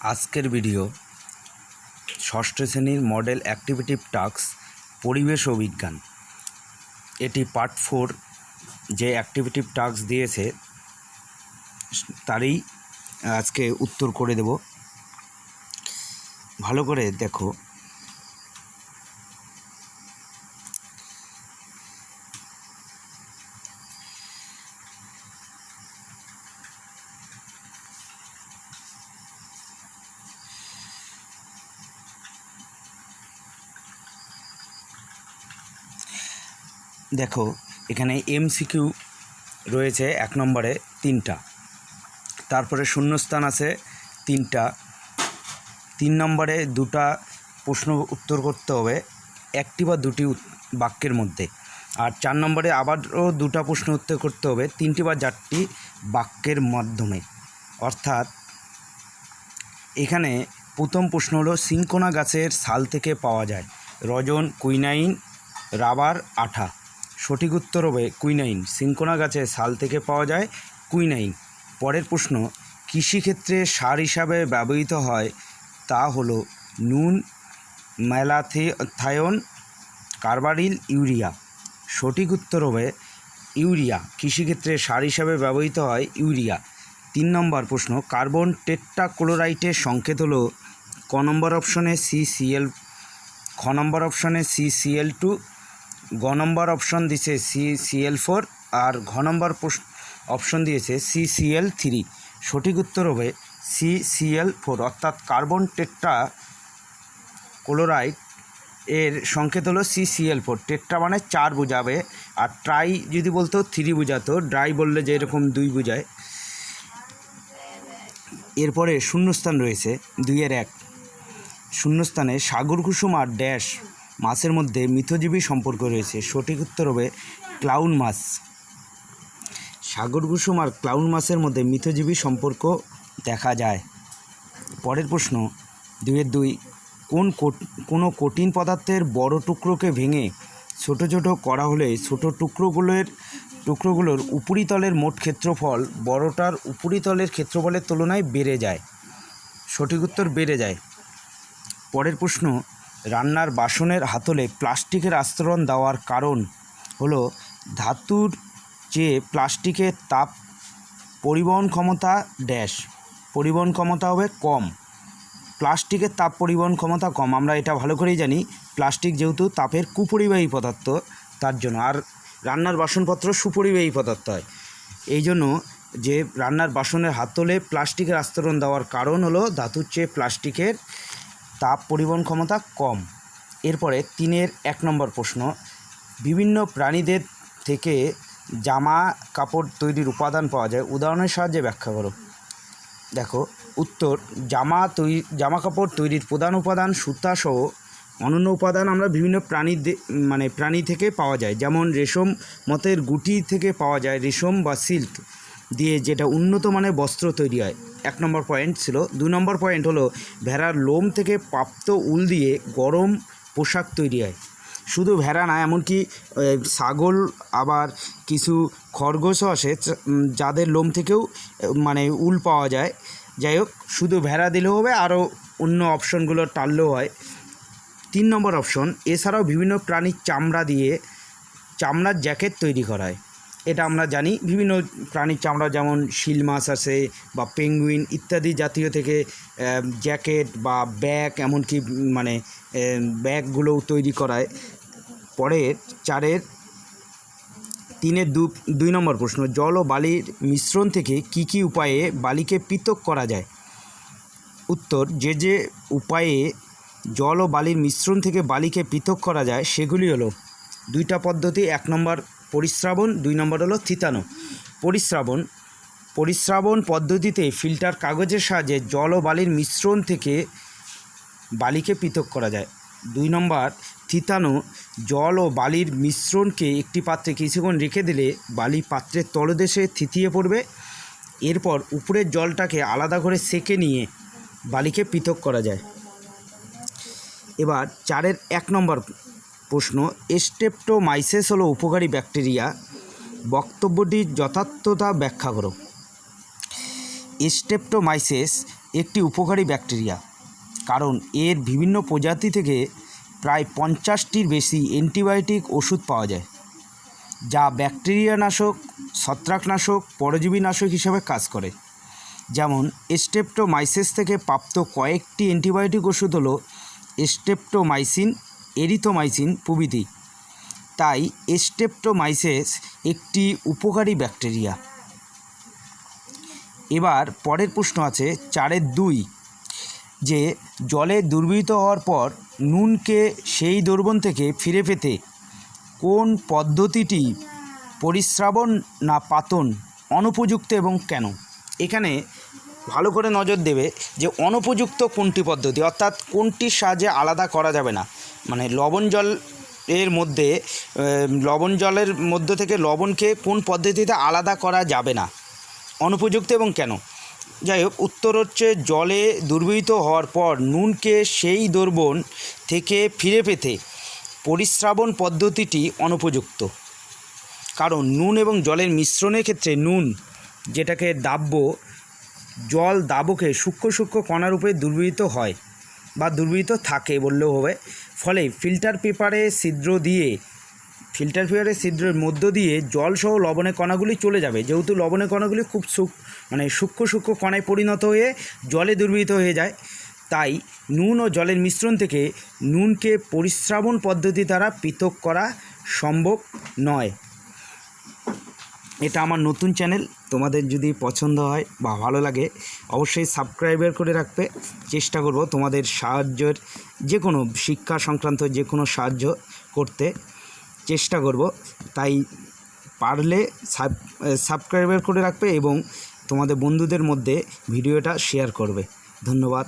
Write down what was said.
আজকের ভিডিও ষষ্ঠ শ্রেণীর মডেল অ্যাক্টিভিটিভ টাস্ক পরিবেশ ও বিজ্ঞান। এটি পার্ট 4 যে অ্যাক্টিভিটিভ টাস্ক দিয়েছে তারই আজকে উত্তর করে দেব। ভালো করে দেখো। দেখো এখানে এমসিকিউ রয়েছে 1 নম্বরে 3টা, তারপরে শূন্যস্থান আছে 3টা, 3 নম্বরে 2টা প্রশ্ন উত্তর করতে হবে 1টি বা 2টি বাক্যের মধ্যে, আর 4 নম্বরে আবারও 2টা প্রশ্ন উত্তর করতে হবে 3টি বা 4টি বাক্যের মাধ্যমে। অর্থাৎ এখানে প্রথম প্রশ্ন হলো সিনকোনা গাছের ছাল থেকে পাওয়া যায় রজন, কুইনাইন, রাবার, আঠা। সঠিক উত্তর হবে কুইনাইন। সিনকোনা গাছের ছাল থেকে পাওয়া যায় কুইনাইন। পরের প্রশ্ন কৃষিক্ষেত্রে সার হিসাবে ব্যবহৃত হয় তা হলো নুন, ম্যালাথিয়ন, কার্বারিল, ইউরিয়া। সঠিক উত্তর হবে ইউরিয়া। কৃষিক্ষেত্রে সার হিসাবে ব্যবহৃত হয় ইউরিয়া। 3 নম্বর প্রশ্ন কার্বন টেট্রাক্লোরাইডের সংকেত হলো ক নম্বর অপশনে CCl, খ নম্বর অপশনে CCl2, গ নম্বর অপশন দিয়েছে CCl4 আর ঘ নম্বর অপশন দিয়েছে CCl3। সঠিক উত্তর হবে CCl4, অর্থাৎ কার্বন টেট্রাক্লোরাইড এর সংকেত হলো CCl4। টেট্রা মানে 4 বোঝাবে, আর ট্রাই যদি বলতো 3 বোঝাতো, ড্রাই বললে যে এরকম 2 বোঝায়। এরপরে শূন্যস্থান রয়েছে 2-এর 1। শূন্যস্থানে সাগর কুসুম আর ড্যাশ মাছের মধ্যে মিথজীবী সম্পর্ক রয়েছে। সঠিক উত্তর হবে ক্লাউন মাছ। সাগর কুসুম আর ক্লাউন মাছের মধ্যে মিথজীবী সম্পর্ক দেখা যায়। পরের প্রশ্ন 2-এর 2 কোনো কঠিন পদার্থের বড় টুকরোকে ভেঙে ছোট ছোট করা হলে ছোট টুকরোগুলোর উপরিতলের মোট ক্ষেত্রফল বড়টার উপরিতলের ক্ষেত্রফলের তুলনায় বেড়ে যায়। সঠিক উত্তর বেড়ে যায়। পরের প্রশ্ন রান্নার বাসনের হাতলে প্লাস্টিকের আস্তরণ দেওয়ার কারণ হলো ধাতুর চেয়ে প্লাস্টিকের তাপ পরিবহন ক্ষমতা ড্যাশ, পরিবহন ক্ষমতা হবে কম। প্লাস্টিকের তাপ পরিবহন ক্ষমতা কম, আমরা এটা ভালো করেই জানি। প্লাস্টিক যেহেতু তাপের কুপরিবাহী পদার্থ তার জন্য, আর রান্নার বাসনপত্র সুপরিবাহী পদার্থ হয়, এই জন্য যে রান্নার বাসনের হাতলে প্লাস্টিকের আস্তরণ দেওয়ার কারণ হলো ধাতুর চেয়ে প্লাস্টিকের তাপ পরিবহন ক্ষমতা কম। এরপরে 3-এর 1 নম্বর প্রশ্ন বিভিন্ন প্রাণীদের থেকে জামা কাপড় তৈরির উপাদান পাওয়া যায়, উদাহরণের সাহায্যে ব্যাখ্যা করো। দেখো উত্তর জামা কাপড় তৈরির প্রধান উপাদান সুতাসহ অনন্য উপাদান আমরা বিভিন্ন প্রাণী থেকে পাওয়া যায়, যেমন রেশম মতের গুটি থেকে পাওয়া যায় রেশম বা সিল্ক দিয়ে, যেটা উন্নত মানের বস্ত্র তৈরি হয়। 1 নম্বর পয়েন্ট ছিল। 2 নম্বর পয়েন্ট হলো ভেড়ার লোম থেকে প্রাপ্ত উল দিয়ে গরম পোশাক তৈরি হয়। শুধু ভেড়া না, এমনকি ছাগল আবার কিছু খরগোশও আসে যাদের লোম থেকেও উল পাওয়া যায়। যাই হোক, শুধু ভেড়া দিলেও হবে, আরও অন্য অপশনগুলো টানলেও হয়। 3 নম্বর অপশন এছাড়াও বিভিন্ন প্রাণীর চামড়া দিয়ে চামড়ার জ্যাকেট তৈরি করা হয়। এটা আমরা জানি, বিভিন্ন প্রাণীর চামড়া যেমন শিল মাছ আছে বা পেঙ্গুইন ইত্যাদি জাতীয় থেকে জ্যাকেট বা ব্যাগ, এমনকি ব্যাগগুলোও তৈরি করায়। পরের 3-এর 2 নম্বর প্রশ্ন জল ও বালির মিশ্রণ থেকে কি উপায়ে বালিকে পৃথক করা যায়। উত্তর যে উপায়ে জল ও বালির মিশ্রণ থেকে বালিকে পৃথক করা যায় সেগুলি হলো 2টা পদ্ধতি। 1 নম্বর পরিস্রাবণ, 2 নম্বর হলো থিতানো। পরিস্রাবণ পদ্ধতিতে ফিল্টার কাগজের সাহায্যে জল ও বালির মিশ্রণ থেকে বালিকে পৃথক করা যায়। 2 নম্বর থিতানো, জল ও বালির মিশ্রণকে একটি পাত্রে কিছুক্ষণ রেখে দিলে বালি পাত্রের তলদেশে থিতিয়ে পড়বে। এরপর উপরের জলটাকে আলাদা করে সেকে নিয়ে বালিকে পৃথক করা যায়। এবার 4-এর 1 নম্বর প্রশ্ন স্ট্রেপ্টোমাইসিস হলো উপকারী ব্যাকটেরিয়া, বক্তব্যটির যথার্থতা ব্যাখ্যা করো। স্ট্রেপ্টোমাইসিস একটি উপকারী ব্যাকটেরিয়া, কারণ এর বিভিন্ন প্রজাতি থেকে প্রায় 50টির বেশি অ্যান্টিবায়োটিক ওষুধ পাওয়া যায়, যা ব্যাকটেরিয়ানাশক, ছত্রাকনাশক, পরজীবীনাশক হিসেবে কাজ করে। যেমন স্ট্রেপ্টোমাইসিস থেকে প্রাপ্ত কয়েকটি অ্যান্টিবায়োটিক ওষুধ হলো স্ট্রেপ্টোমাইসিন, এরিথ্রোমাইসিন প্রভৃতি। তাই স্ট্রেপ্টোমাইসিস একটি উপকারী ব্যাকটেরিয়া। এবার পরের প্রশ্ন আছে 4-2, যে জলে দ্রবীভূত হওয়ার পর নুনকে সেই দ্রবণ থেকে ফিরে পেতে কোন পদ্ধতিটি পরিস্রাবন না পাতন অনুপযুক্ত এবং কেন? এখানে ভালো করে নজর দেবে যে অনুপযুক্ত কোনটি পদ্ধতি, অর্থাৎ কোনটির সাহায্যে আলাদা করা যাবে না। মানে লবণ জলের মধ্য থেকে লবণকে কোন পদ্ধতিতে আলাদা করা যাবে না, অনুপযুক্ত এবং কেন। যাই হোক, উত্তর হচ্ছে জলে দ্রবীভূত হওয়ার পর নুনকে সেই দ্রবণ থেকে ফিরে পেতে পরিস্রাবন পদ্ধতিটি অনুপযুক্ত। কারণ নুন এবং জলের মিশ্রণের ক্ষেত্রে নুন, যেটাকে দাব্য, জল দাবকে সূক্ষ্ম সূক্ষ্ম কণারূপে দ্রবীভূত হয় বা দ্রবীভূত থাকে বললেও হবে। ফলে ফিল্টার পেপারের ছিদ্রের মধ্য দিয়ে জলসহ লবণের কণাগুলি চলে যাবে, যেহেতু লবণের কণাগুলি খুব সূক্ষ্ম সূক্ষ্ম কণায় পরিণত হয়ে জলে দ্রবীভূত হয়ে যায়। তাই নুন ও জলের মিশ্রণ থেকে নুনকে পরিস্রাবন পদ্ধতি দ্বারা পৃথক করা সম্ভব নয়। এটা আমার নতুন চ্যানেল, তোমাদের যদি পছন্দ হয় বা ভালো লাগে অবশ্যই সাবস্ক্রাইবার করে রাখবে। চেষ্টা করব তোমাদের সাহায্যের, যে কোনো শিক্ষা সংক্রান্ত যে কোনো সাহায্য করতে চেষ্টা করব। তাই পারলে সাবস্ক্রাইবার করে রাখবে এবং তোমাদের বন্ধুদের মধ্যে ভিডিওটা শেয়ার করবে। ধন্যবাদ।